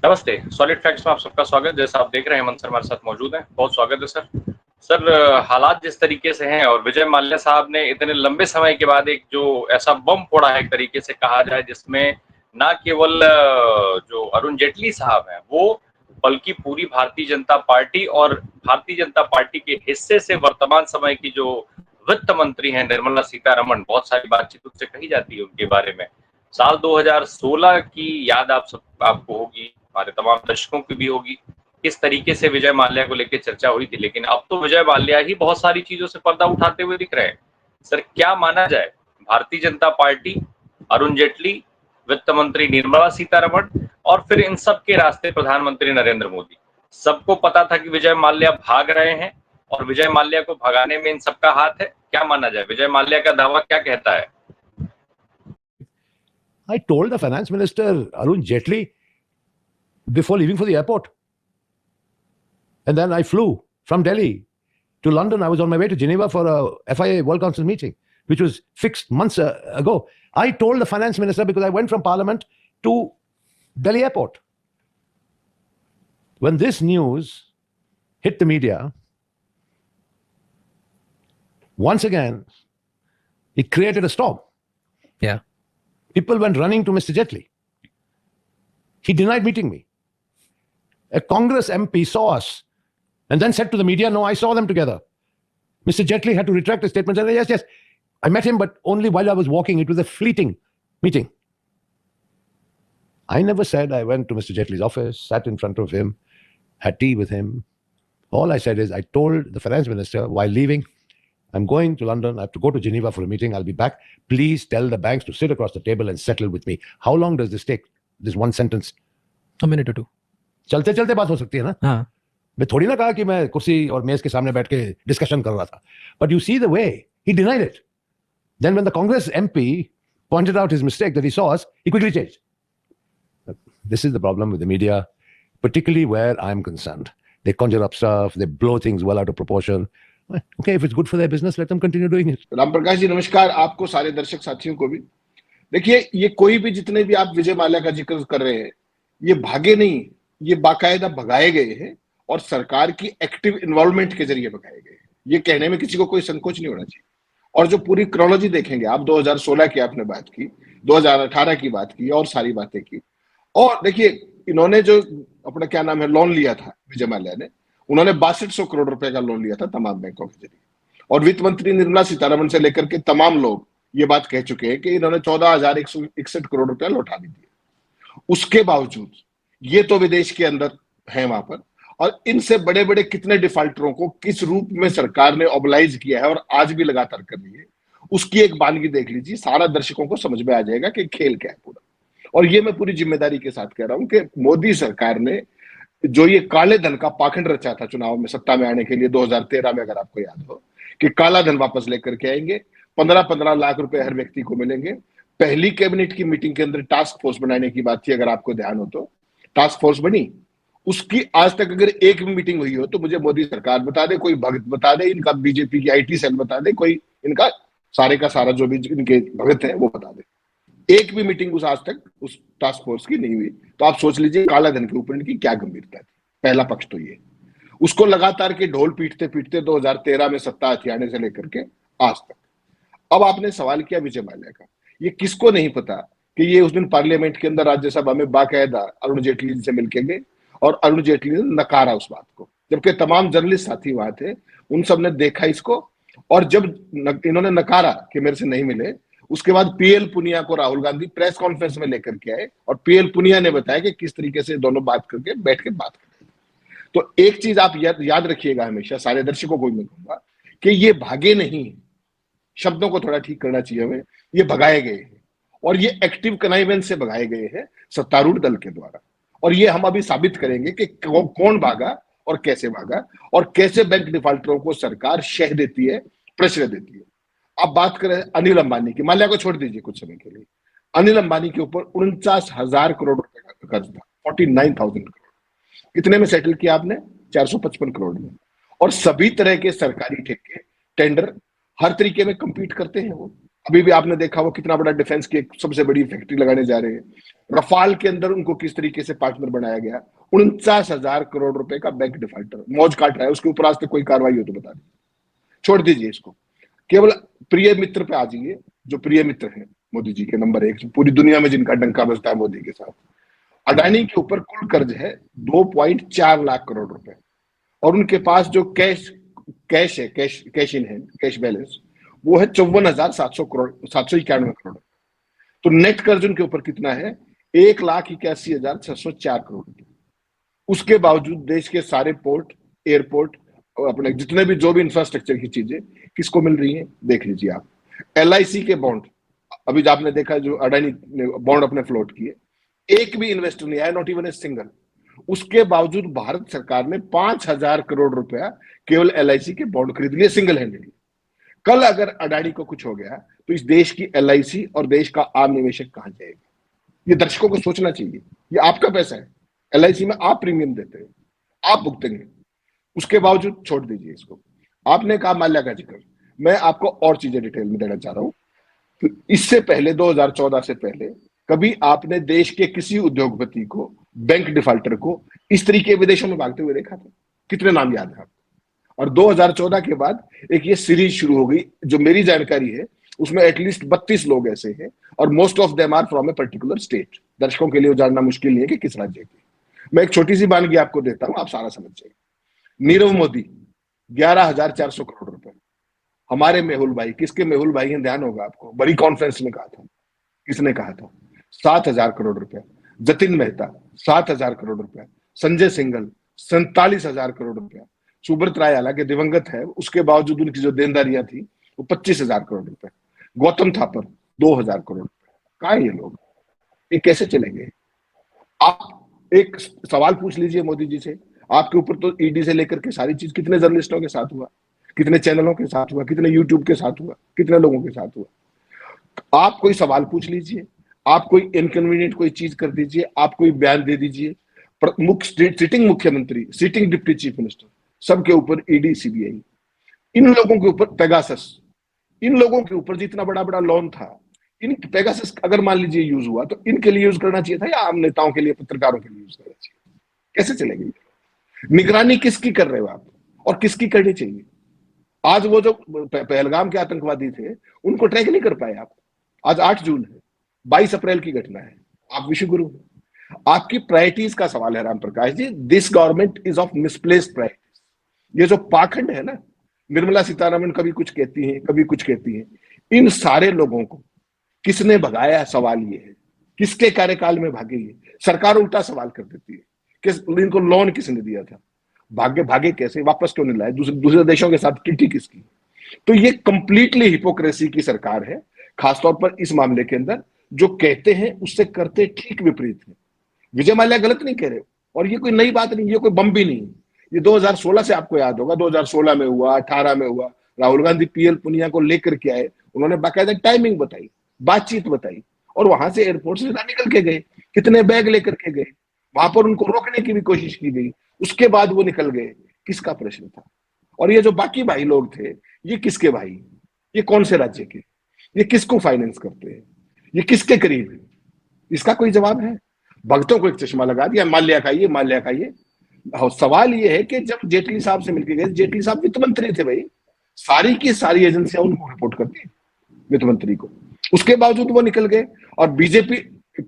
नमस्ते, solid facts में आप सबका स्वागत। जैसा आप देख रहे हैं, मंथन हमारे साथ मौजूद हैं। बहुत स्वागत है सर। सर, हालात जिस तरीके से हैं और विजय माल्या साहब ने इतने लंबे समय के बाद एक जो ऐसा बम फोड़ा है, एक तरीके से कहा जाए, जिसमें ना केवल जो अरुण जेटली साहब हैं वो, बल्कि पूरी भारतीय जनता पार्टी और भारतीय जनता पार्टी के हिस्से से वर्तमान समय की जो वित्त मंत्री हैं निर्मला सीतारमण, बहुत सारी बातचीत उससे कही जाती है उनके बारे में। साल 2016 की याद आपको होगी, हमारे तमाम दर्शकों की भी होगी, किस तरीके से विजय माल्या को लेकर चर्चा हुई थी। लेकिन अब तो विजय माल्या ही बहुत सारी चीजों से पर्दा उठाते हुए दिख रहे हैं। सर, क्या माना जाए, भारतीय जनता पार्टी, अरुण जेटली, वित्त मंत्री निर्मला सीतारमण और फिर इन सब के रास्ते प्रधानमंत्री नरेंद्र मोदी, सबको पता था कि विजय माल्या भाग रहे हैं और विजय माल्या को भगाने में इन सबका हाथ है। क्या माना जाए, विजय माल्या का दावा क्या कहता है? I told the finance minister, Arun Jaitley, before leaving for the airport. And then I flew from Delhi to London. I was on my way to Geneva for a FIA World Council meeting, which was fixed months ago. I told the finance minister because I went from Parliament to Delhi airport. When this news hit the media, once again, it created a storm. Yeah. People went running to Mr. Jaitley. He denied meeting me. A Congress MP saw us and then said to the media, no, I saw them together. Mr. Jaitley had to retract his statement and say, yes, I met him, but only while I was walking. It was a fleeting meeting. I never said I went to Mr. Jaitley's office, sat in front of him, had tea with him. All I said is I told the finance minister while leaving, I'm going to London. I have to go to Geneva for a meeting. I'll be back. Please tell the banks to sit across the table and settle with me. How long does this take? This one sentence. A minute or two. चलते चलते बात हो सकती है ना? हाँ. मैं थोड़ी ना कहा कि मैं कुर्सी और मेज के सामने बैठ के डिस्कशन कर रहा था. But you see the way he denied it. Then when the Congress MP pointed out his mistake that he saw us, he quickly changed. This is the problem with the media, particularly where I'm concerned. They conjure up stuff, they blow things well out of proportion. Okay, if it's good for their business, let them continue doing it. Ram Prakash जी नमस्कार, आपको सारे दर्शक साथियों को भी। देखिए, ये कोई भी जितने भी आप विजय माल्या का जिक्र कर रहे हैं, ये भागे नहीं, ये बाकायदा भगाए गए हैं और सरकार की एक्टिव इन्वॉल्वमेंट के जरिए भगाए गए हैं। ये कहने में किसी को कोई संकोच नहीं होना चाहिए। और जो पूरी क्रोनोलॉजी देखेंगे आप, 2016 की आपने बात की, 2018 की बात की और सारी बातें की। और देखिए, इन्होंने जो अपना क्या नाम है लोन लिया था विजय माल्या ने, उन्होंने 6200 करोड़ रुपए का लोन लिया था तमाम बैंकों के जरिए। और वित्त मंत्री निर्मला सीतारमण से लेकर के तमाम लोग ये बात कह चुके हैं कि इन्होंने 14,161 करोड़ रुपया लौटा भी दिया। उसके बावजूद ये तो विदेश के अंदर है वहां पर, और इनसे बड़े बड़े कितने डिफॉल्टरों को किस रूप में सरकार ने ऑबलाइज किया है और आज भी लगातार कर रही है, उसकी एक बानगी देख लीजिए। सारा दर्शकों को समझ में आ जाएगा कि खेल क्या है पूरा। और ये मैं पूरी जिम्मेदारी के साथ कह रहा हूं कि मोदी सरकार ने जो ये काले धन का पाखंड रचा था चुनाव में सत्ता में आने के लिए 2013 में, अगर आपको याद हो, कि काला धन वापस लेकर के आएंगे, 15-15 लाख रुपए हर व्यक्ति को मिलेंगे। पहली कैबिनेट की मीटिंग के अंदर टास्क फोर्स बनाने की बात थी, अगर आपको ध्यान हो तो टास्क फोर्स बनी। उसकी आज तक अगर एक भी मीटिंग हुई हो तो मुझे मोदी सरकार बता दे, कोई भगत बता दे, इनका बीजेपी की IT सेल बता दे, कोई इनका सारे का सारा जो भी इनके भगत है वो बता दे। एक भी मीटिंग उस आज तक उस टास्क फोर्स की नहीं हुई। तो आप सोच लीजिए काला धन के ऊपर इनकी क्या गंभीरता थी। पहला पक्ष तो ये, उसको लगातार के ढोल पीटते पीटते 2013 में सत्ता हथियाने से लेकर के आज तक। अब आपने सवाल किया विजय माल्या का, ये किसको नहीं पता कि ये उस दिन पार्लियामेंट के अंदर राज्यसभा में बाकायदा अरुण जेटली जी से मिलके गए और अरुण जेटली ने नकारा उस बात को, जबकि तमाम जर्नलिस्ट साथी वहां थे, उन सब ने देखा इसको। और जब इन्होंने नकारा कि मेरे से नहीं मिले, उसके बाद PL पुनिया को राहुल गांधी प्रेस कॉन्फ्रेंस में लेकर के आए और PL पुनिया ने बताया कि किस तरीके से दोनों बात करके बैठ के बात करें। तो एक चीज आप याद रखिएगा हमेशा, सारे दर्शकों को मैं कहूंगा कि ये भागे नहीं, शब्दों को थोड़ा ठीक करना चाहिए हमें, ये भगाए गए हैं और ये एक्टिव कनाइवेंस से भगाए गए हैं सत्तारूढ़ दल के द्वारा। और ये हम अभी साबित करेंगे कि कौन भागा और कैसे भागा और कैसे बैंक डिफॉल्टरों को सरकार शह देती है, प्रश्रय देती है। अब बात करें अनिल अंबानी की, माल्या को छोड़ दीजिए कुछ समय के लिए। अनिल अंबानी के ऊपर 49,000 करोड़ रुपए का कर्ज था, 49,000 करोड़। कितने में सेटल किया आपने? 455 करोड़ में। और सभी तरह के सरकारी ठेके, टेंडर, हर तरीके में कंपीट करते हैं वो। अभी भी आपने देखा वो कितना बड़ा डिफेंस की एक सबसे बड़ी फैक्ट्री लगाने जा रहे हैं। रफाल के अंदर उनको किस तरीके से पार्टनर बनाया गया, 49,000 करोड़ रुपए का बैंक डिफॉल्टर मौज काट रहा है, उसके ऊपर आज तक कोई कार्रवाई हो तो बता दीजिए। छोड़ दीजिए इसको, केवल प्रिय मित्र पे आ जाइए। जो प्रिय मित्र हैं मोदी जी के नंबर 1, पूरी दुनिया में जिनका डंका बजता है मोदी के साथ, अडानी के ऊपर कुल कर्ज है 2.4 लाख करोड़ रुपए, और उनके पास जो कैश बैलेंस वो है 54,700 करोड़, 791 करोड़। तो नेट कर्ज उनके ऊपर कितना है, 1,81,604 करोड़ रुपए। उसके बावजूद देश के सारे पोर्ट, एयरपोर्ट, अपने जितने भी जो भी इंफ्रास्ट्रक्चर की चीजें किसको मिल रही हैं, देख लीजिए आप। LIC के बॉन्ड, अभी जो आपने देखा जो अडानी ने बॉन्ड अपने फ्लोट किए, एक भी इन्वेस्टर नहीं आया, नॉट इवन ए सिंगल। उसके बावजूद भारत सरकार ने 5,000 करोड़ रुपया केवल LIC के बॉन्ड खरीद लिए सिंगल हैंडेडली। कल अगर अडानी को कुछ हो गया तो इस देश की LIC और देश का आम निवेशक कहां जाएगा? ये दर्शकों को सोचना चाहिए। ये आपका पैसा है, LIC में आप प्रीमियम देते हैं, आप भुगतेंगे। उसके बावजूद छोड़ दीजिए इसको। आपने कहा माल्या का जिक्र, मैं आपको और चीजें डिटेल में देना चाह रहा हूं। तो इससे पहले 2014 से पहले कभी आपने देश के किसी उद्योगपति को, बैंक डिफॉल्टर को इस तरीके विदेशों में भागते हुए देखा था? कितने नाम याद है आपको? और 2014 के बाद एक ये सीरीज शुरू हो गई, जो मेरी जानकारी है उसमें एटलीस्ट 32 लोग ऐसे हैं, और most of them are from a particular state. दर्शकों के लिए जानना मुश्किल नहीं है कि किस राज्य के। मैं एक छोटी सी वानगी आपको देता हूं, आप सारा समझ जाएंगे। नीरव मोदी 11,400 करोड़ रुपए। हमारे मेहुल भाई, किसके मेहुल भाई हैं ध्यान होगा आपको, बड़ी कॉन्फ्रेंस में कहा था, किसने कहा था, 7,000 करोड़ रुपए। जतिन मेहता 7,000 करोड़ रुपए। संजय सिंघल 47,000 करोड़ रुपया। सुब्रत राय हालांकि दिवंगत है, उसके बावजूद उनकी जो देनदारियां थी वो 25,000 करोड़ रुपए। गौतम थापर 2,000 करोड़ रुपए। कहा है ये लोग, ये कैसे चलेंगे? आप एक सवाल पूछ लीजिए मोदी जी से, आपके ऊपर तो ईडी से लेकर के सारी चीज कितने जर्नलिस्टों के साथ हुआ, कितने चैनलों के साथ हुआ, कितने यूट्यूब के साथ हुआ, कितने लोगों के साथ हुआ। आप कोई सवाल पूछ लीजिए, आप कोई इनकन्वीनियंट कोई चीज कर दीजिए, आप कोई बयान दे दीजिए, सिटिंग मुख्यमंत्री, सिटिंग डिप्टी चीफ मिनिस्टर, सबके ऊपर ईडी, सीबीआई। इन लोगों के ऊपर पेगासस, इन लोगों के ऊपर जितना बड़ा बड़ा लोन था, इन पेगासस अगर मान लीजिए यूज हुआ तो इनके लिए यूज करना चाहिए था या आम नेताओं के लिए, पत्रकारों के लिए यूज करना चाहिए? कैसे चलेगी? निगरानी किसकी कर रहे हो आप, और किसकी करनी चाहिए? आज वो जो पहलगाम के आतंकवादी थे उनको ट्रैक नहीं कर पाए आप। आज 8 जून है, 22 अप्रैल की घटना है, आप विश्वगुरु हैं। आपकी प्रायोरिटीज का सवाल है Ram Prakash ji. This government is of misplaced priorities. ये जो पाखंड है ना, निर्मला सीतारमण कभी कुछ कहती हैं, कभी कुछ कहती हैं, इन सारे लोगों को किसने भगाया? सवाल ये है, किसके कार्यकाल में भागे? ये सरकार उल्टा सवाल कर देती है कि इनको लोन किसने दिया था, भागे कैसे, वापस क्यों नहीं लाए, दूसरे देशों के साथ ट्रीटी किसकी? तो ये कंप्लीटली हिपोक्रेसी की सरकार है, खासतौर पर इस मामले के अंदर। जो कहते हैं उससे करते ठीक विपरीत है। विजय माल्या गलत नहीं कह रहे, और ये कोई नई बात नहीं, ये कोई बम भी नहीं। ये 2016 से आपको याद होगा, 2016 में हुआ, 18 में हुआ। राहुल गांधी PL पुनिया को लेकर के आए, उन्होंने बाकायदा टाइमिंग बताई, बातचीत बताई, और वहां से एयरपोर्ट से निकल के गए। कितने बैग लेकर के गए, वहां पर उनको रोकने की भी कोशिश की गई, उसके बाद वो निकल गए। किसका प्रश्न था? और ये जो बाकी भाई लोग थे, ये किसके भाई, ये कौन से राज्य के, ये किसको फाइनेंस करते हैं, ये किसके करीब है? इसका कोई जवाब है? भक्तों को एक चश्मा लगा दिया, माल्या का ये, माल्या का ये। सवाल ये है कि जब जेटली साहब से मिलकर गए, जेटली साहब वित्त मंत्री थे भाई, सारी की सारी एजेंसियां उनको रिपोर्ट करती वित्त मंत्री को, उसके बावजूद वो निकल गए। और बीजेपी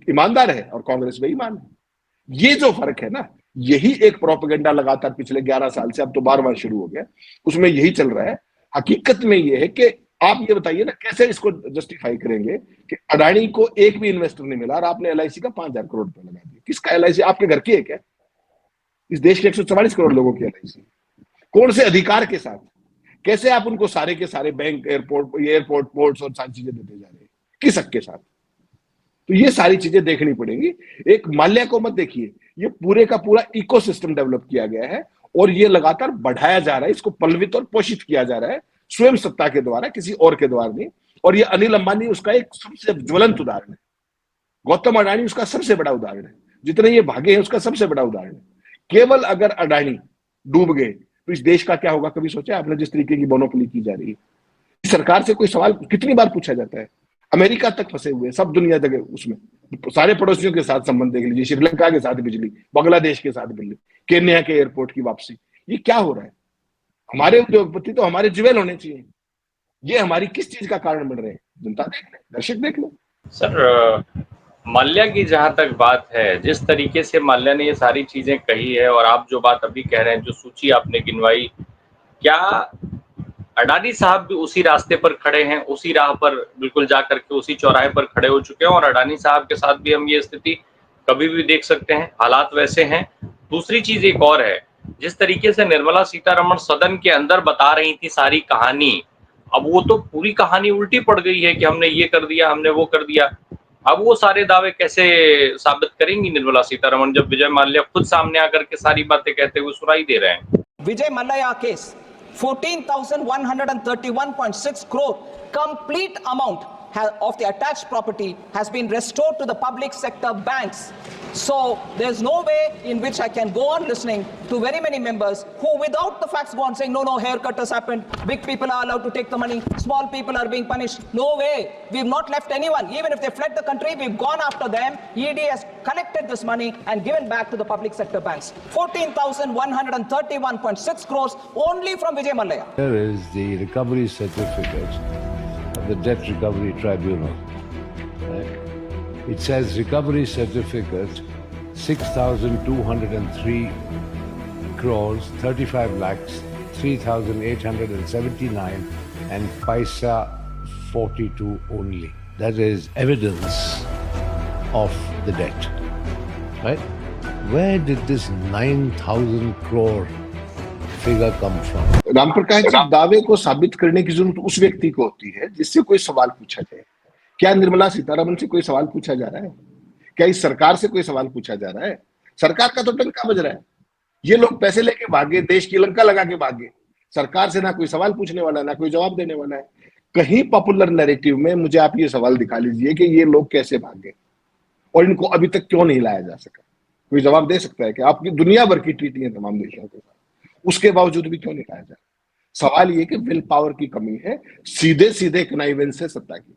ईमानदार है और कांग्रेस बेईमान है। ये जो फर्क है ना, यही एक प्रोपेगेंडा लगातार पिछले 11 साल से, अब तो 12वां शुरू हो गया, उसमें यही चल रहा है। हकीकत में ये है कि आप ये बताइए ना, कैसे इसको जस्टिफाई करेंगे कि अडानी को एक भी इन्वेस्टर नहीं मिला और आपने LIC का 5,000 करोड़ रुपए लगा दिया? किसका LIC? आपके घर की है क्या? इस देश के 144 करोड़ लोगों की LIC। कौन से अधिकार के साथ? कैसे आप उनको सारे के सारे बैंक, एयरपोर्ट, पोर्ट्स और सारी चीजें देते जा रहे हैं? किस हक के साथ? तो ये सारी चीजें देखनी पड़ेंगी। एक माल्या को मत देखिए, ये पूरे का पूरा इकोसिस्टम डेवलप किया गया है और ये लगातार बढ़ाया जा रहा है, इसको पल्वित और पोषित किया जा रहा है स्वयं सत्ता के द्वारा, किसी और के द्वारा नहीं। और ये अनिल अंबानी उसका एक सबसे ज्वलंत उदाहरण है, गौतम अडानी उसका सबसे बड़ा उदाहरण है, जितने ये भागे हैं उसका सबसे बड़ा उदाहरण है। केवल अगर अडानी डूब गए तो इस देश का क्या होगा, कभी सोचा आपने? जिस तरीके की मोनोपोली की जा रही है, सरकार से कोई सवाल कितनी बार पूछा जाता है, अमेरिका तक फंसे हुए हैं, सब दुनिया तक उसमें, सारे पड़ोसियों के साथ संबंध देख लीजिए, श्रीलंका के साथ बिजली, बांग्लादेश के साथ बिजली, केन्या के एयरपोर्ट की वापसी, ये क्या हो रहा है? हमारे उद्योगपति तो हमारे ज्वेल होने चाहिए, ये हमारी किस चीज का कारण बन रहे हैं? जनता देख ले, दर्शक देख ले। सर, माल्या की जहाँ तक बात है, जिस तरीके से माल्या ने ये सारी चीज़ें कही है और आप जो बात अभी कह रहे हैं, जो सूची आपने गिनवाई, क्या अडानी साहब भी उसी रास्ते पर खड़े हैं, उसी राह पर बिल्कुल जा करके उसी चौराहे पर खड़े हो चुके हैं और अडानी साहब के साथ भी हम ये स्थिति कभी भी देख सकते हैं, हालात वैसे हैं। दूसरी चीज़ एक और है, जिस तरीके से निर्मला सीतारमण सदन के अंदर बता रही थी सारी कहानी, अब वो तो पूरी कहानी उल्टी पड़ गई है कि हमने ये कर दिया, हमने वो कर दिया। अब वो सारे दावे कैसे साबित करेंगी निर्मला सीतारमण, जब विजय माल्या खुद सामने आकर के सारी बातें कहते हुए सुनाई दे रहे हैं? Vijay Mallya case, 14,131.6 crore complete amount of the attached property has been restored to the public sector banks. So there's no way in which I can go on listening to very many members who without the facts go on saying no haircut has happened, big people are allowed to take the money, small people are being punished. No way, we've not left anyone. Even if they fled the country, we've gone after them. ED has collected this money and given back to the public sector banks. 14,131.6 crores only from Vijay Mallya. Here is the recovery certificate of the Debt Recovery Tribunal. Right? It says recovery certificate 6,203 crores 35 lakhs 3,879 and paisa 42 only. That is evidence of the debt. Right? Where did this 9,000 crore figure come from? Ramprakash जी, दावे को साबित करने की जरूरत उस व्यक्ति को होती है जिससे कोई सवाल पूछा जाए। क्या निर्मला सीतारमण से कोई सवाल पूछा जा रहा है? क्या इस सरकार से कोई सवाल पूछा जा रहा है? सरकार का तो डंका बज रहा है। ये लोग पैसे लेके भागे, देश की लंका लगा के भागे, सरकार से ना कोई सवाल पूछने वाला, ना कोई जवाब देने वाला है। कहीं पॉपुलर नैरेटिव में मुझे आप ये सवाल दिखा लीजिए कि ये लोग कैसे भागे और इनको अभी तक क्यों नहीं लाया जा सका? कोई जवाब दे सकता है कि आपकी दुनिया भर की ट्रीटी है तमाम देशों के साथ, उसके बावजूद भी क्यों नहीं लाया जा रहा? सवाल ये कि विल पावर की कमी है, सीधे सीधे कनाइवेंस है सत्ता की।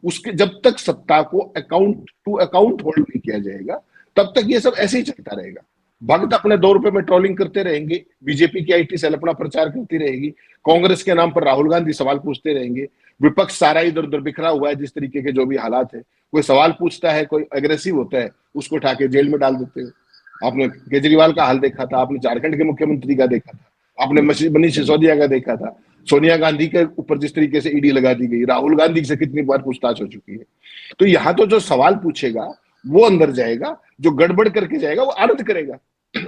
उसके जब तक सत्ता को अकाउंट टू अकाउंट होल्ड नहीं किया जाएगा, तब तक ये सब ऐसे ही चलता रहेगा। भक्त अपने 2 रुपए में ट्रोलिंग करते रहेंगे, बीजेपी की आईटी सेल अपना प्रचार करती रहेगी, कांग्रेस के नाम पर राहुल गांधी सवाल पूछते रहेंगे, विपक्ष सारा इधर उधर बिखरा हुआ है। जिस तरीके के जो भी हालात है, कोई सवाल पूछता है, कोई अग्रेसिव होता है, उसको उठा के जेल में डाल देते हैं। आपने केजरीवाल का हाल देखा था, आपने झारखंड के मुख्यमंत्री का देखा था, आपने मनीष सिसोदिया का देखा था, सोनिया गांधी के ऊपर जिस तरीके से ईडी लगा दी गई, राहुल गांधी से कितनी बार पूछताछ हो चुकी है। तो यहाँ तो जो सवाल पूछेगा वो अंदर जाएगा, जो गड़बड़ करके जाएगा वो आनंद करेगा।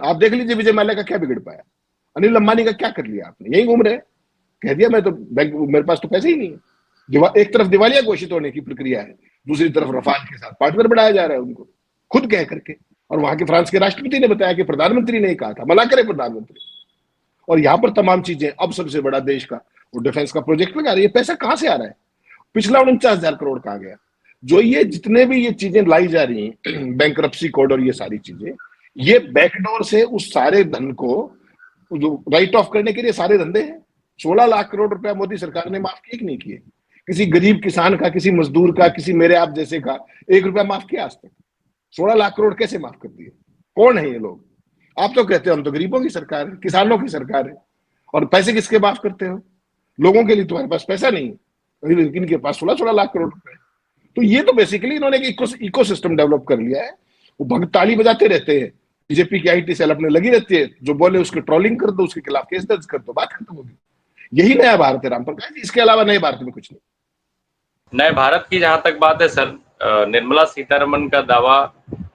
आप देख लीजिए विजय माल्या का क्या बिगड़ पाया, अनिल अंबानी का क्या कर लिया आपने? यही घूम रहे, कह दिया मैं तो बैंक, मेरे पास तो पैसे ही नहीं है। एक तरफ दिवालिया घोषित होने की प्रक्रिया है, दूसरी तरफ रफाल के साथ पार्टनर बनाया जा रहा है उनको, खुद कह करके। और वहां के फ्रांस के राष्ट्रपति ने बताया कि प्रधानमंत्री ने कहा था, मना करे प्रधानमंत्री। और यहाँ पर तमाम चीजें, अब सबसे बड़ा देश का वो डिफेंस का प्रोजेक्ट लगा रही है। पैसा कहां से आ रहा है? पिछला 49,000 करोड़ कहां गया? जो ये जितने भी ये चीजें लाई जा रही हैं, बैंकरप्सी कोड और ये सारी चीजें, ये बैकडोर से उस सारे धन को राइट ऑफ करने के लिए सारे धंधे हैं। 16 लाख करोड़ रुपया मोदी सरकार ने माफ किए कि नहीं किए? किसी गरीब किसान का, किसी मजदूर का, किसी मेरे आप जैसे का 1 रुपया माफ किया आज तक? 16 लाख करोड़ कैसे माफ कर दिए? कौन है ये लोग? आप तो कहते हो हम तो गरीबों की सरकार है, किसानों की सरकार है, और पैसे किसके माफ करते हो? लोगों के लिए तुम्हारे पास पैसा नहीं, इनके पास 16-16 लाख करोड़ रुपए। तो ये तो बेसिकली इन्होंने एक इकोसिस्टम डेवलप कर लिया है। वो भक्त ताली बजाते रहते हैं, बीजेपी की आईटी सेल अपने लगी रहती है, जो बोले उसके ट्रोलिंग कर दो, उसके खिलाफ केस दर्ज कर दो, बात खत्म होगी। यही नया भारत है रामप्रकाश जी, इसके अलावा नए भारत में कुछ नहीं। नए भारत की जहां तक बात है सर, निर्मला सीतारमण का दावा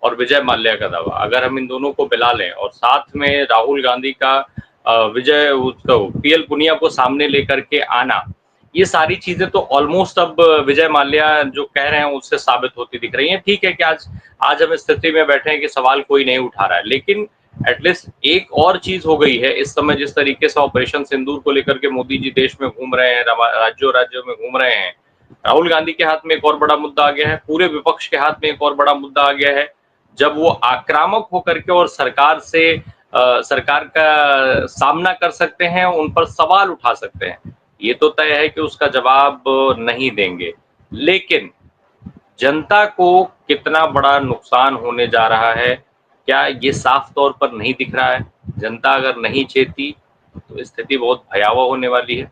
और विजय माल्या का दावा, अगर हम इन दोनों को मिला लें और साथ में राहुल गांधी का विजय पीएल पुनिया को सामने लेकर के आना, ये सारी चीजें तो ऑलमोस्ट अब विजय माल्या जो कह रहे हैं उससे साबित होती दिख रही हैं। ठीक है कि आज हम इस स्थिति में बैठे हैं कि सवाल कोई नहीं उठा रहा है, लेकिन एटलीस्ट एक और चीज हो गई है इस समय, जिस तरीके से ऑपरेशन सिंदूर को लेकर के मोदी जी देश में घूम रहे हैं, राज्यों में घूम रहे हैं, राहुल गांधी के हाथ में एक और बड़ा मुद्दा आ गया है, पूरे विपक्ष के हाथ में एक और बड़ा मुद्दा आ गया है। जब वो आक्रामक होकर के और सरकार का सामना कर सकते हैं, उन पर सवाल उठा सकते हैं, ये तो तय है कि उसका जवाब नहीं देंगे। लेकिन जनता को कितना बड़ा नुकसान होने जा रहा है, क्या ये साफ तौर पर नहीं दिख रहा है? जनता अगर नहीं चेती तो स्थिति बहुत भयावह होने वाली है।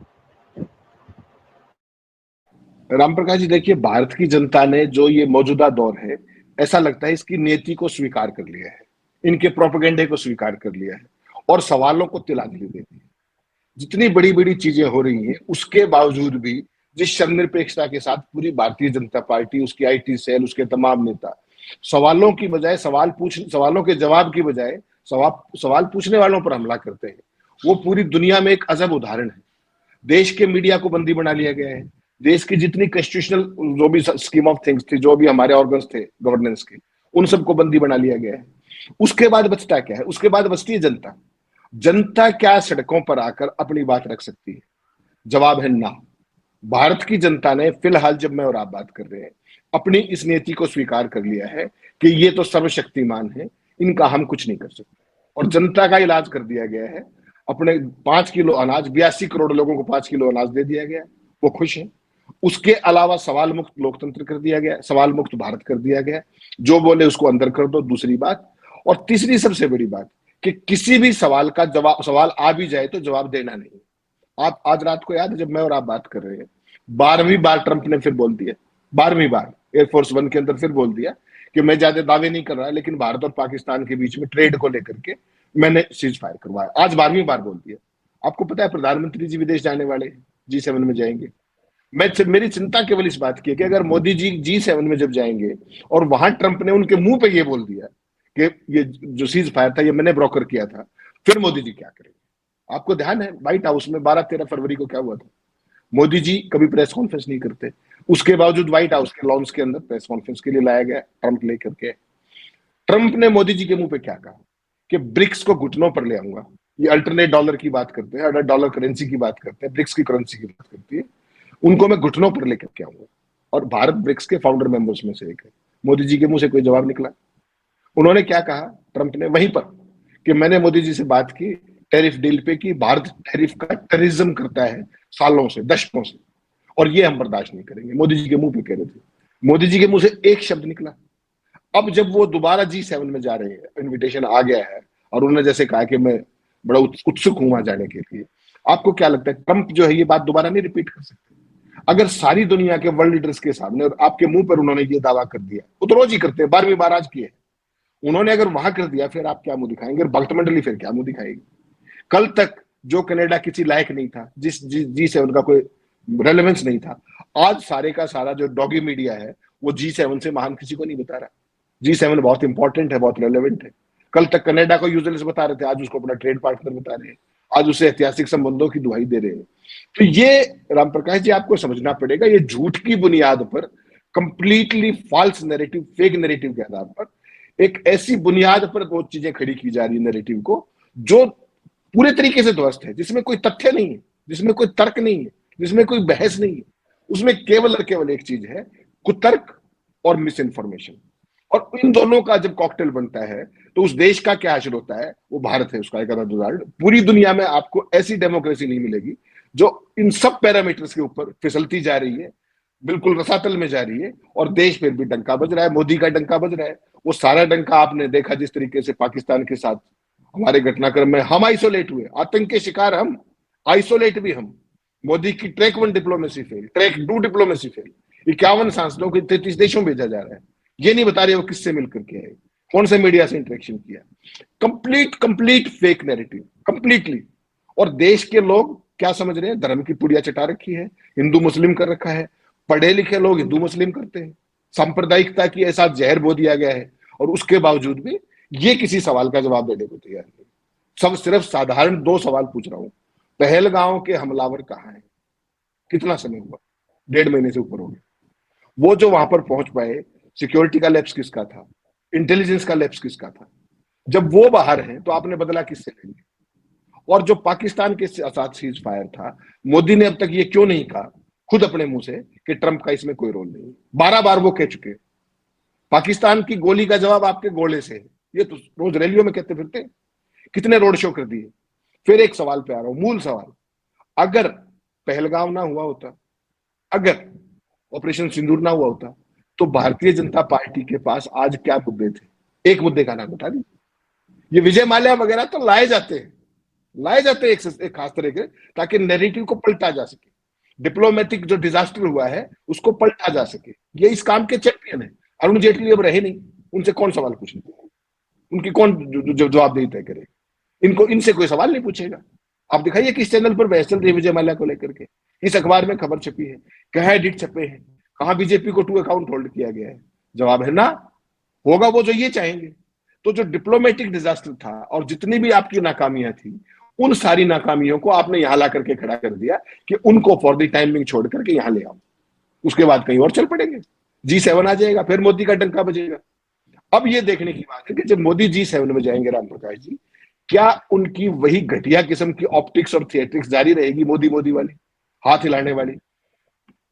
राम प्रकाश जी, देखिए, भारत की जनता ने जो ये मौजूदा दौर है, ऐसा लगता है इसकी नीति को स्वीकार कर लिया है, इनके प्रोपेगेंडे को स्वीकार कर लिया है और सवालों को तिलांजलि दे दी है। जितनी बड़ी बड़ी चीजें हो रही हैं, उसके बावजूद भी जिस शर्मनिरपेक्षता के साथ पूरी भारतीय जनता पार्टी, उसकी आईटी सेल, उसके तमाम नेता सवालों की बजाय सवालों के जवाब की बजाय सवाल पूछने वालों पर हमला करते हैं, वो पूरी दुनिया में एक अजब उदाहरण है। देश के मीडिया को बंदी बना लिया गया है। देश की जितनी कॉन्स्टिट्यूशनल जो भी स्कीम ऑफ थिंग्स थी, जो भी हमारे ऑर्गन्स थे गवर्नेंस के, उन सबको बंदी बना लिया गया है। उसके बाद बचता क्या है? उसके बाद बचती है जनता। जनता क्या सड़कों पर आकर अपनी बात रख सकती है? जवाब है ना। भारत की जनता ने फिलहाल, जब मैं और आप बात कर रहे हैं, अपनी इस नीति को स्वीकार कर लिया है कि ये तो सर्वशक्तिमान है, इनका हम कुछ नहीं कर सकते। और जनता का इलाज कर दिया गया है। अपने 5 किलो अनाज, 82 करोड़ लोगों को 5 किलो अनाज दे दिया गया, वो खुश है। उसके अलावा सवाल मुक्त लोकतंत्र कर दिया गया, सवाल मुक्त भारत कर दिया गया। जो बोले उसको अंदर कर दो, दूसरी बात। और तीसरी सबसे बड़ी बात कि किसी भी सवाल आ भी जाए तो जवाब देना नहीं। आप आज रात को याद है, जब मैं और आप बात कर रहे हैं, 12वीं बार ट्रंप ने फिर बोल दिया, 12वीं बार एयरफोर्स वन के अंदर फिर बोल दिया कि मैं ज्यादा दावे नहीं कर रहा, लेकिन भारत और पाकिस्तान के बीच में ट्रेड को लेकर के मैंने सीज फायर करवाया। आज 12वीं बार बोल दिया। आपको पता है प्रधानमंत्री जी विदेश जाने वाले हैं, G7 में जाएंगे। मेरी चिंता केवल इस बात की है कि अगर मोदी जी G7 में जब जाएंगे और वहां ट्रंप ने उनके मुंह पे ये बोल दिया कि ये जो सीज फायर था ये मैंने ब्रोकर किया था, फिर मोदी जी क्या करेंगे? आपको ध्यान है व्हाइट हाउस में 12-13 फरवरी को क्या हुआ था? मोदी जी कभी प्रेस कॉन्फ्रेंस नहीं करते, उसके बावजूद व्हाइट हाउस के लॉन्स के अंदर प्रेस कॉन्फ्रेंस के लिए लाया गया ट्रंप लेकर के। ट्रंप ने मोदी जी के मुंह पे क्या कहा कि ब्रिक्स को घुटनों पर ले आऊंगा। ये अल्टरनेट डॉलर की बात करते हैं, डॉलर करेंसी की बात करते हैं, ब्रिक्स की करेंसी की बात करती है, उनको मैं घुटनों पर लेकर के आऊंगा। और भारत ब्रिक्स के फाउंडर मेंबर्स में से एक है। मोदी जी के मुंह से कोई जवाब निकला? उन्होंने क्या कहा ट्रंप ने वहीं पर कि मैंने मोदी जी से बात की टैरिफ डील पे की, भारत टैरिफ का टेररिज्म करता है सालों से, दशकों से, और ये हम बर्दाश्त नहीं करेंगे। मोदी जी के मुंह पे कह रहे थे। मोदी जी के मुंह से एक शब्द निकला। अब जब वो दोबारा G7 में जा रहे हैं, इनविटेशन आ गया है और उन्होंने जैसे कहा कि मैं बड़ा उत्सुक हूं वहां जाने के लिए, आपको क्या लगता है ट्रंप जो है ये बात दोबारा नहीं रिपीट कर सकते? अगर सारी दुनिया के वर्ल्ड लीडर्स के सामने और आपके मुंह पर उन्होंने ये दावा कर दिया, वो तो रोज ही करते हैं, 12वीं बार आज किए, उन्होंने अगर वहां कर दिया, फिर आप क्या मुंह दिखाएंगे? भक्त मंडली फिर क्या मुंह दिखाएगी? कल तक जो कनाडा किसी लायक नहीं था, जिस G7 का कोई रेलेवेंस नहीं था, आज सारे का सारा जो डॉगी मीडिया है वो G7 से महान किसी को नहीं बता रहा। G7 बहुत इंपॉर्टेंट है, बहुत रेलेवेंट है। कल तक कनाडा को यूजलेस बता रहे थे, आज उसको अपना ट्रेड पार्टनर बता रहे हैं, आज उसे ऐतिहासिक संबंधों की दुहाई दे रहे हैं। तो ये राम प्रकाश जी आपको समझना पड़ेगा, ये झूठ की बुनियाद पर, completely false narrative, fake narrative के आधार पर एक ऐसी बुनियाद पर वो चीजें खड़ी की जा रही है नैरेटिव को, जो पूरे तरीके से ध्वस्त है, जिसमें कोई तथ्य नहीं है, जिसमें कोई तर्क नहीं है, जिसमें कोई बहस नहीं है। उसमें केवल और केवल एक चीज है, कुतर्क और मिस इन्फॉर्मेशन। और इन दोनों का जब कॉकटेल बनता है तो उस देश का क्या हासिल होता है? वो भारत है उसका एक आधा उदाहरण। पूरी दुनिया में आपको ऐसी डेमोक्रेसी नहीं मिलेगी जो इन सब पैरामीटर्स के ऊपर फिसलती जा रही है, बिल्कुल रसातल में जा रही है, और देश फिर भी डंका बज रहा है, मोदी का डंका बज रहा है। वो सारा डंका आपने देखा जिस तरीके से पाकिस्तान के साथ हमारे घटनाक्रम में हम आइसोलेट हुए, आतंक के शिकार हम, आइसोलेट भी हम। मोदी की track 1 diplomacy fail, track 2 diplomacy fail, 51 सांसदों को 33 देशों भेजा जा रहा है। ये नहीं बता रहे वो किससे मिलकर के आए, कौन से मीडिया से इंटरेक्शन किया। Complete fake narrative, completely. और देश के लोग क्या समझ रहे हैं? धर्म की पुड़िया चटा रखी है, हिंदू मुस्लिम कर रखा है। पढ़े लिखे लोग हिंदू मुस्लिम करते हैं, सांप्रदायिकता की ऐसा जहर बो दिया गया है, और उसके बावजूद भी ये किसी सवाल का जवाब देने को तैयार नहीं। सब सिर्फ साधारण 2 सवाल पूछ रहा हूं। पहलगांव के हमलावर कहां है? कितना समय हुआ? 1.5 महीने से ऊपर हो गया। वो जो वहां पर पहुंच पाए, सिक्योरिटी का लैप्स किसका था? इंटेलिजेंस का लैप्स किसका था? जब वो बाहर हैं तो आपने बदला किससे लेंगे? और जो पाकिस्तान के साथ सीज फायर था, मोदी ने अब तक ये क्यों नहीं कहा खुद अपने मुंह से कि ट्रंप का इसमें कोई रोल नहीं? 12 बार वो कह चुके। पाकिस्तान की गोली का जवाब आपके गोले से है, ये तो रोज रैलियों में कहते फिरते। कितने रोड शो कर दिए। फिर एक सवाल पे आ रहा हूं, मूल सवाल, अगर पहलगाम ना हुआ होता, अगर ऑपरेशन सिंदूर ना हुआ होता तो भारतीय जनता पार्टी के पास आज क्या मुद्दे थे? एक मुद्दे का नाम बता दी। ये विजय माल्या वगैरह तो लाए जाते हैं एक खास तरह के, ताकि नैरेटिव को पलटा जा सके, डिप्लोमेटिक जो डिजास्टर हुआ है उसको पलटा जा सके। ये इस काम के चैंपियन है। अरुण जेटली अब रहे नहीं, उनसे कौन सवाल पूछेगा? उनकी कौन जवाबदेही तय करे? इनसे कोई सवाल नहीं पूछेगा। आप दिखाइए किस चैनल पर बहस चल रही है विजय माल्या को लेकर के, इस अखबार में खबर छपी है, कहाँ एडिट छपे हैं, कहाँ बीजेपी को 2 अकाउंट होल्ड किया गया है? जवाब है ना, होगा वो जो ये चाहेंगे। तो जो डिप्लोमेटिक डिजास्टर था और जितनी भी आपकी नाकामियां थी, उन सारी नाकामियों को आपने यहां ला करके खड़ा कर दिया कि उनको फॉर द टाइमिंग छोड़ करके यहां ले आओ, उसके बाद कहीं और चल पड़ेंगे। G7 आ जाएगा, फिर मोदी का डंका बजेगा। अब ये देखने की बात है कि जब मोदी G7 में जाएंगे राम प्रकाश जी, क्या उनकी वही घटिया किस्म की ऑप्टिक्स और थिएट्रिक्स जारी रहेगी, मोदी मोदी वाली, हाथ हिलाने वाली?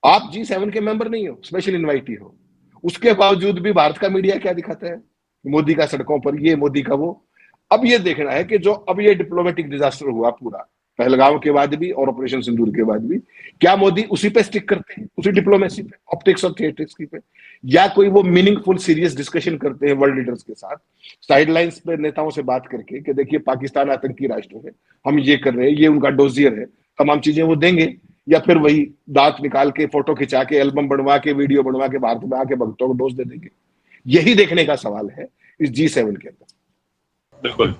आप G7 के मेंबर नहीं हो, स्पेशल इनवाइटी हो, उसके बावजूद भी भारत का मीडिया क्या दिखाता है? मोदी का सड़कों पर ये, मोदी का वो। अब ये देखना है कि जो अब ये डिप्लोमेटिक डिजास्टर हुआ पूरा, पहलगाम के बाद भी और ऑपरेशन सिंदूर के बाद भी, क्या मोदी उसी पे स्टिक करते हैं, उसी डिप्लोमेसी पे, ऑप्टिक्स और थिएट्रिक्स की पे, या कोई वो मीनिंगफुल सीरियस डिस्कशन करते हैं वर्ल्ड लीडर्स के साथ, साइडलाइंस पे नेताओं से बात करके कि देखिए पाकिस्तान आतंकी राष्ट्र है, हम ये कर रहे हैं, ये उनका डोजियर है, तमाम चीजें वो देंगे? या फिर वही दांत निकाल के, फोटो खिंचा के, एल्बम बनवा के, वीडियो बनवा के भारत में आके भक्तों को डोज दे देंगे? यही देखने का सवाल है इस G7 के अंदर। बिल्कुल।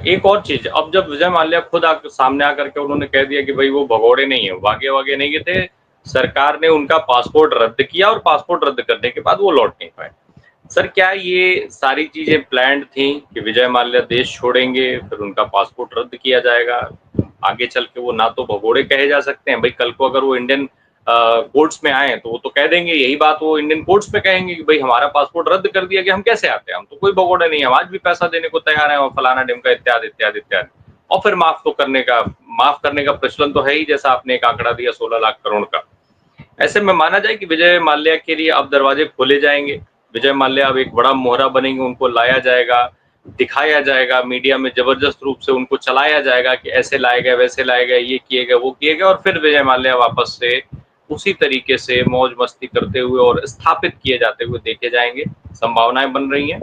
एक और चीज, अब जब विजय माल्या खुद सामने आकर के उन्होंने कह दिया कि भाई वो भगोड़े नहीं है, भागे वागे नहीं गए थे, सरकार ने उनका पासपोर्ट रद्द किया और पासपोर्ट रद्द करने के बाद वो लौट नहीं पाए। सर, क्या ये सारी चीजें प्लान्ड थी कि विजय माल्या देश छोड़ेंगे, फिर उनका पासपोर्ट रद्द किया जाएगा, आगे चल के वो ना तो भगोड़े कहे जा सकते हैं, भाई कल को अगर वो इंडियन कोर्ट्स में आए तो वो तो कह देंगे यही बात, वो इंडियन कोर्ट्स में कहेंगे कि भाई हमारा पासपोर्ट रद्द कर दिया गया, हम कैसे आते हैं, हम तो कोई भगोड़े नहीं, हम आज भी पैसा देने को तैयार हैं और फलाना ढिमका इत्यादि इत्यादि इत्यादि। और फिर माफ करने का प्रचलन तो है ही, जैसा आपने एक आंकड़ा दिया 16 लाख करोड़ का। ऐसे में माना जाए कि विजय माल्या के लिए अब दरवाजे खोले जाएंगे, विजय माल्या अब एक बड़ा मोहरा बनेंगे, उनको लाया जाएगा, दिखाया जाएगा, मीडिया में जबरदस्त रूप से उनको चलाया जाएगा कि ऐसे लाए गए, वैसे लाए गए, ये किए गए, वो किए गए, और फिर विजय माल्या वापस से उसी तरीके से मौज मस्ती करते हुए और स्थापित किए जाते हुए देखे जाएंगे। संभावनाएं बन रही हैं।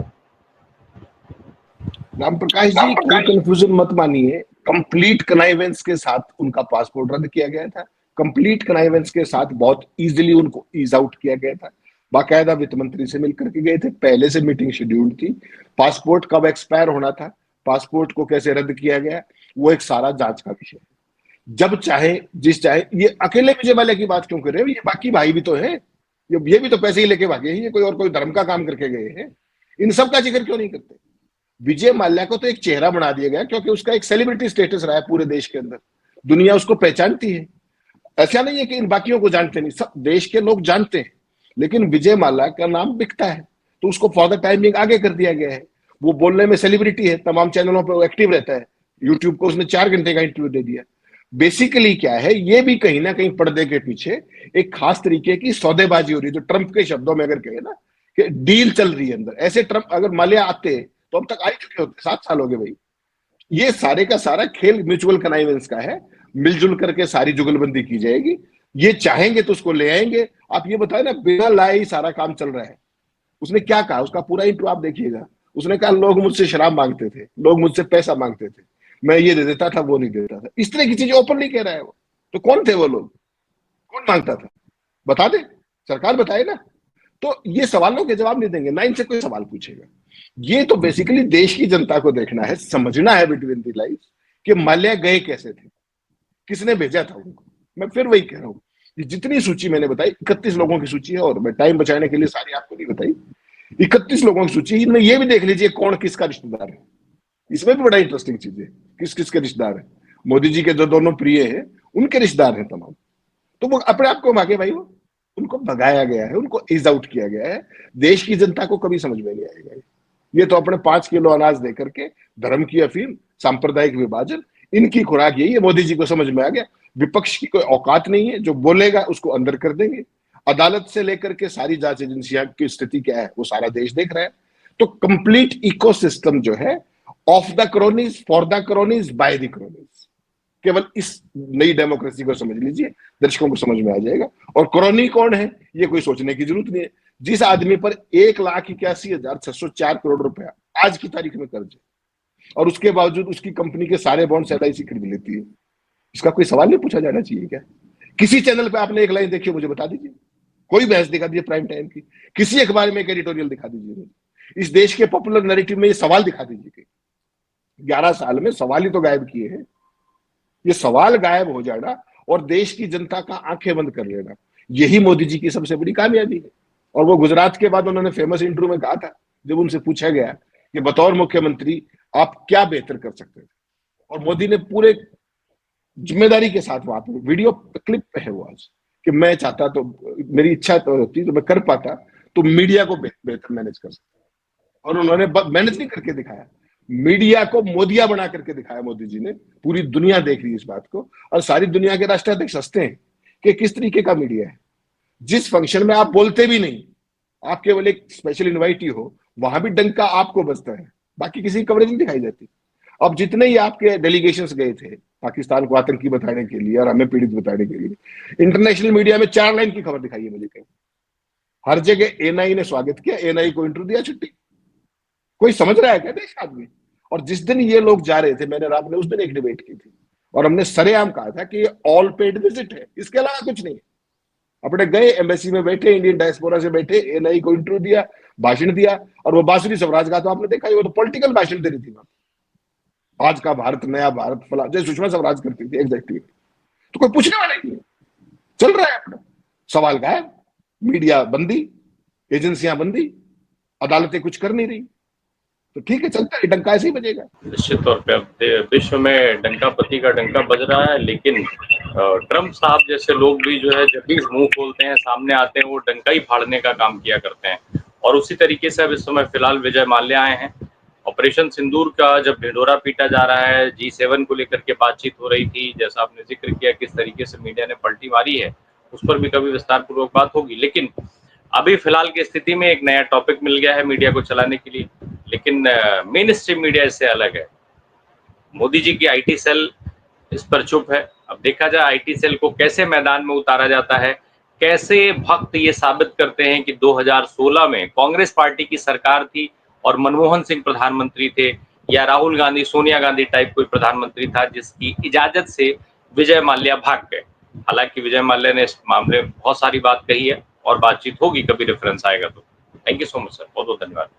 राम प्रकाश जी, कोई कंफ्यूजन मत मानिए, कंप्लीट कनाइवेंस के साथ उनका पासपोर्ट रद्द किया गया था, कंप्लीट कनाइवेंस के साथ बहुत इजीली उनको ईज आउट किया गया था। बाकायदा वित्त मंत्री से मिलकर के गए थे, पहले से मीटिंग शेड्यूल्ड थी, पासपोर्ट कब एक्सपायर होना था, पासपोर्ट को कैसे रद्द किया गया, वो एक सारा जांच का विषय है। जब चाहे, जिस चाहे, ये अकेले विजय माल्या की बात क्यों कर रहे हो? ये बाकी भाई भी तो है, ये भी तो पैसे ही लेके भागे हैं, ये कोई धर्म का काम करके गए हैं, इन सब का जिक्र क्यों नहीं करते? विजय माल्या को तो एक चेहरा बना दिया गया क्योंकि उसका एक सेलिब्रिटी स्टेटस रहा है पूरे देश के अंदर, दुनिया उसको पहचानती है। ऐसा नहीं है कि इन बाकियों को जानते नहीं, सब देश के लोग जानते हैं, लेकिन विजय माल्या का नाम बिकता है तो उसको फॉर द टाइमिंग आगे कर दिया गया है। वो बोलने में सेलिब्रिटी है, तमाम चैनलों पर एक्टिव रहता है, यूट्यूब को उसने 4 घंटे का इंटरव्यू दे दिया। बेसिकली क्या है, ये भी कहीं ना कहीं पर्दे के पीछे एक खास तरीके की सौदेबाजी हो रही है, जो ट्रंप के शब्दों में अगर कहे ना कि डील चल रही है अंदर। ऐसे ट्रंप अगर माल्या आते तो अब तक आ ही चुके होते, 7 साल हो गए भाई। ये सारे का सारा खेल म्यूचुअल कनाइवेंस का है, मिलजुल करके सारी जुगलबंदी की जाएगी, ये चाहेंगे तो उसको ले आएंगे। आप ये बताए ना, बिना लाए ही सारा काम चल रहा है। उसने क्या कहा, उसका पूरा इंटरव्यू आप देखिएगा, उसने कहा लोग मुझसे शराब मांगते थे, लोग मुझसे पैसा मांगते थे, मैं ये दे देता था, वो नहीं देता था, इस तरह की चीजें ओपनली कह रहा है वो। तो कौन थे वो लोग, कौन मांगता था, बता दे, सरकार बताए ना। तो ये सवालों के जवाब नहीं देंगे ना, इनसे कोई सवाल पूछेगा। ये तो बेसिकली देश की जनता को देखना है, समझना है बिटवीन द लाइन्स कि माल्या गए कैसे थे, किसने भेजा था उनको। मैं फिर वही कह रहा हूँ, जितनी सूची मैंने बताई, 31 लोगों की सूची है, और मैं टाइम बचाने के लिए सारी आपको नहीं बताई, 31 लोगों की सूची। इनमें ये भी देख लीजिए कौन किसका रिश्तेदार है, इसमें भी बड़ा इंटरेस्टिंग चीज है, किस किस के रिश्तेदार है। मोदी जी के जो दोनों प्रिय हैं उनके रिश्तेदार हैं तमाम। तो वो अपने आप को भागे भाई, वो उनको भगाया गया है, उनको इज आउट किया गया है। देश की जनता को कभी समझ में नहीं आएगा। ये तो अपने 5 किलो अनाज दे करके धर्म की अफीम, सांप्रदायिक विभाजन, इनकी खुराक यही है। मोदी जी को समझ में आ गया, विपक्ष की कोई औकात नहीं है, जो बोलेगा उसको अंदर कर देंगे। अदालत से लेकर के सारी जांच एजेंसियां की स्थिति क्या है वो सारा देश देख रहा है। तो कंप्लीट इकोसिस्टम जो है, of the cronies, for the cronies, by the cronies, केवल इस नई डेमोक्रेसी को समझ लीजिए, दर्शकों को समझ में आ जाएगा। और कॉलोनी कौन है ये कोई सोचने की जरूरत नहीं है। जिस आदमी पर 1,81,604 करोड़ रुपया आज की तारीख में कर्ज है और उसके बावजूद उसकी कंपनी के सारे बॉन्ड्स एलआईसी खरीद लेती है, इसका कोई सवाल नहीं पूछा जाना चाहिए क्या? किसी चैनल पे आपने एक लाइन देखी मुझे बता दीजिए, कोई बहस दिखा दीजिए प्राइम टाइम की, किसी अखबार में एक एडिटोरियल दिखा दीजिए मुझे, इस देश के पॉपुलर नैरेटिव में ये सवाल दिखा दीजिए कि 11 साल में सवाल ही तो गायब किए हैं। ये सवाल गायब हो जाना और देश की जनता का आंखें बंद कर लेना, यही मोदी जी की सबसे बड़ी कामयाबी है। और वो गुजरात के बाद उन्होंने फेमस इंटरव्यू में कहा था, जब उनसे पूछा गया कि बतौर मुख्यमंत्री आप क्या बेहतर कर सकते थे, और मोदी ने पूरे जिम्मेदारी के साथ वहां पर वीडियो क्लिप पे है वो आज कि मैं चाहता तो, मेरी इच्छा तो होती तो मैं कर पाता तो मीडिया को बेहतर मैनेज कर सकता। और उन्होंने मैनेज नहीं करके दिखाया, मीडिया को मोदिया बना करके दिखाया मोदी जी ने। पूरी दुनिया देख रही है इस बात को, और सारी दुनिया के राष्ट्राध्यक्ष हंसते हैं कि किस तरीके का मीडिया है। जिस फंक्शन में आप बोलते भी नहीं, आप केवल एक स्पेशल इनवाइटी हो, वहां भी डंका आपको बजता है, बाकी किसी की कवरेज नहीं दिखाई जाती। अब जितने ही आपके डेलीगेशंस गए थे पाकिस्तान को आतंकी बताने के लिए और हमें पीड़ित बताने के लिए, इंटरनेशनल मीडिया में 4 लाइन की खबर दिखाई है मुझे कहीं। हर जगह एनआई ने स्वागत किया, एनआई को इंटरव्यू दिया, छुट्टी। कोई समझ रहा है क्या देश आदमी? और जिस दिन ये लोग जा रहे थे, मैंने और आपने उस दिन एक डिबेट की थी और हमने सरेआम कहा था कि ये ऑल पेड विजिट है, इसके अलावा कुछ नहीं। अपने गए एम्बेसी में बैठे, इंडियन डायस्पोरा से बैठे, एनआई को इंटरव्यू दिया, भाषण दिया, और वो बांसुरी स्वराज का तो आपने देखा ही, वो तो पॉलिटिकल भाषण दे रही थी। आज का भारत, नया भारत, फला, जैसे सुषमा स्वराज करती थी एग्जैक्टली। तो कोई पूछने वाला नहीं है, चल रहा है अपना। सवाल गायब, मीडिया बंदी, एजेंसियां बंदी, अदालतें कुछ कर नहीं रही, तो ठीक है, चलता है, डंका ऐसे ही बजेगा। निश्चित तौर पे अब विश्व में डंकापति का डंका बज रहा है, लेकिन ट्रंप साहब जैसे लोग भी जो है जब भी मुंह खोलते हैं, सामने आते हैं, वो डंका ही फाड़ने का काम किया करते हैं। और उसी तरीके से अब इस समय फिलहाल विजय माल्या आए हैं। ऑपरेशन सिंदूर का जब ढिंढोरा पीटा जा रहा है, G7 को लेकर के बातचीत हो रही थी, जैसा आपने जिक्र किया किस तरीके से मीडिया ने पलटी मारी है, उस पर भी कभी विस्तार पूर्वक बात होगी। लेकिन अभी फिलहाल की स्थिति में एक नया टॉपिक मिल गया है मीडिया को चलाने के लिए, लेकिन मेन स्ट्रीम मीडिया इससे अलग है। मोदी जी की आईटी सेल इस पर चुप है। अब देखा जाए आईटी सेल को कैसे मैदान में उतारा जाता है, कैसे भक्त ये साबित करते हैं कि 2016 में कांग्रेस पार्टी की सरकार थी और मनमोहन सिंह प्रधानमंत्री थे, या राहुल गांधी, सोनिया गांधी टाइप कोई प्रधानमंत्री था जिसकी इजाजत से विजय माल्या भाग गए। हालांकि विजय माल्या ने इस मामले में बहुत सारी बात कही है और बातचीत होगी, कभी रेफरेंस आएगा तो। Thank you so much sir, बहुत बहुत धन्यवाद।